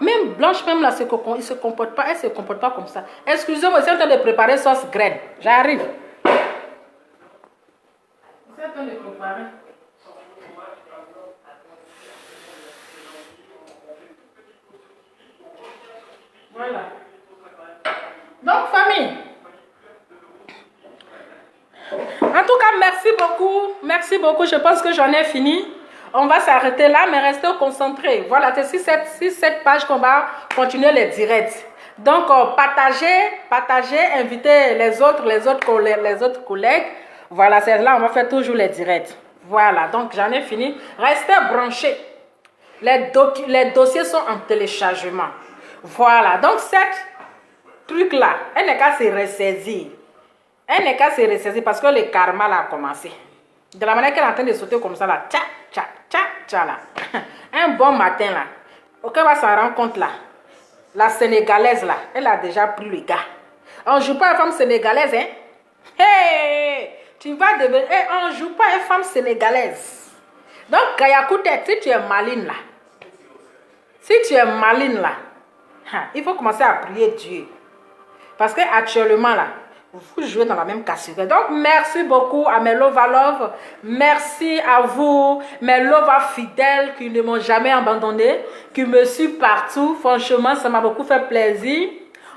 Même Blanche, même là, elle ne se comporte pas comme ça. Excusez-moi, je suis en train de préparer sauce graine. J'arrive. Je suis en train de préparer. Voilà. Donc, famille. En tout cas, merci beaucoup. Merci beaucoup. Je pense que j'en ai fini. On va s'arrêter là, mais restez concentrés. Voilà, c'est sur cette page qu'on va continuer les directs. Donc, partagez, invitez les autres collègues. Voilà, c'est là, on va faire toujours les directs. Voilà, donc j'en ai fini. Restez branchés. Les dossiers sont en téléchargement. Voilà, donc cette truc-là, elle n'est qu'à se ressaisir. Elle n'est qu'à se ressaisir parce que le karma là a commencé. De la manière qu'elle est en train de sauter comme ça là, tcha, tcha, tcha, tcha là. Un bon matin là, auquel va s'en rendre compte là, la Sénégalaise là, elle a déjà pris le gars. On ne joue pas à une femme sénégalaise, hein. Hey, tu vas devenir, on ne joue pas à une femme sénégalaise. Donc, Kayakoute, si tu es maline là, il faut commencer à prier Dieu. Parce qu'actuellement là, vous jouez dans la même cassure. Donc, merci beaucoup à mes Lova Love. Merci à vous, mes Lova fidèles qui ne m'ont jamais abandonné, qui me suivent partout. Franchement, ça m'a beaucoup fait plaisir.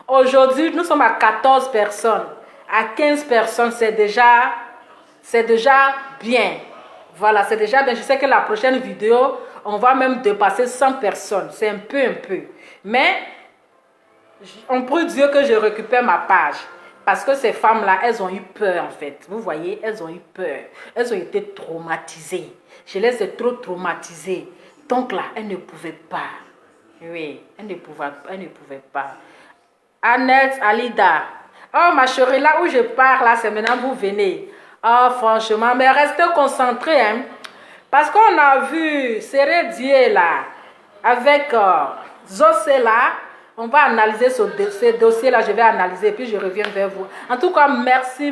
Aujourd'hui, nous sommes à 14 personnes. À 15 personnes, c'est déjà bien. Voilà, c'est déjà bien. Je sais que la prochaine vidéo, on va même dépasser 100 personnes. C'est un peu. Mais, on prie Dieu que je récupère ma page. Parce que ces femmes-là, elles ont eu peur en fait. Vous voyez, elles ont eu peur. Elles ont été traumatisées. Je les ai trop traumatisées. Donc là, elles ne pouvaient pas. Oui, elles ne pouvaient pas. Annette, Alida. Oh ma chérie, là où je pars, là, c'est maintenant vous venez. Oh franchement, mais restez concentrés. Hein, parce qu'on a vu Sérédier là, avec Zossé là. On va analyser ce dossier-là, je vais analyser et puis je reviens vers vous. En tout cas, merci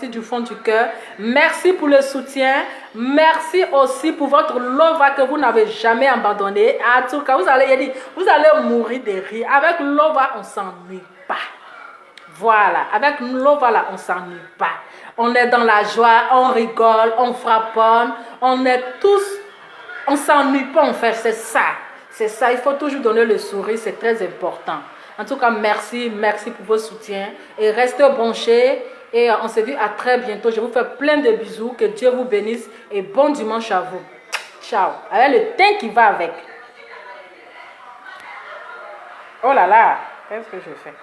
du fond du cœur. Merci pour le soutien. Merci aussi pour votre Lova que vous n'avez jamais abandonné. En tout cas, vous allez mourir de rire. Avec Lova, on ne s'ennuie pas. Voilà, avec Lova, là, on ne s'ennuie pas. On est dans la joie, on rigole, on frapponne. On est tous, on ne s'ennuie pas, on fait, c'est ça. C'est ça, il faut toujours donner le sourire, c'est très important. En tout cas, merci pour vos soutiens. Et restez branchés. Et on se dit à très bientôt. Je vous fais plein de bisous. Que Dieu vous bénisse. Et bon dimanche à vous. Ciao. Avec le teint qui va avec. Oh là là, qu'est-ce que je fais?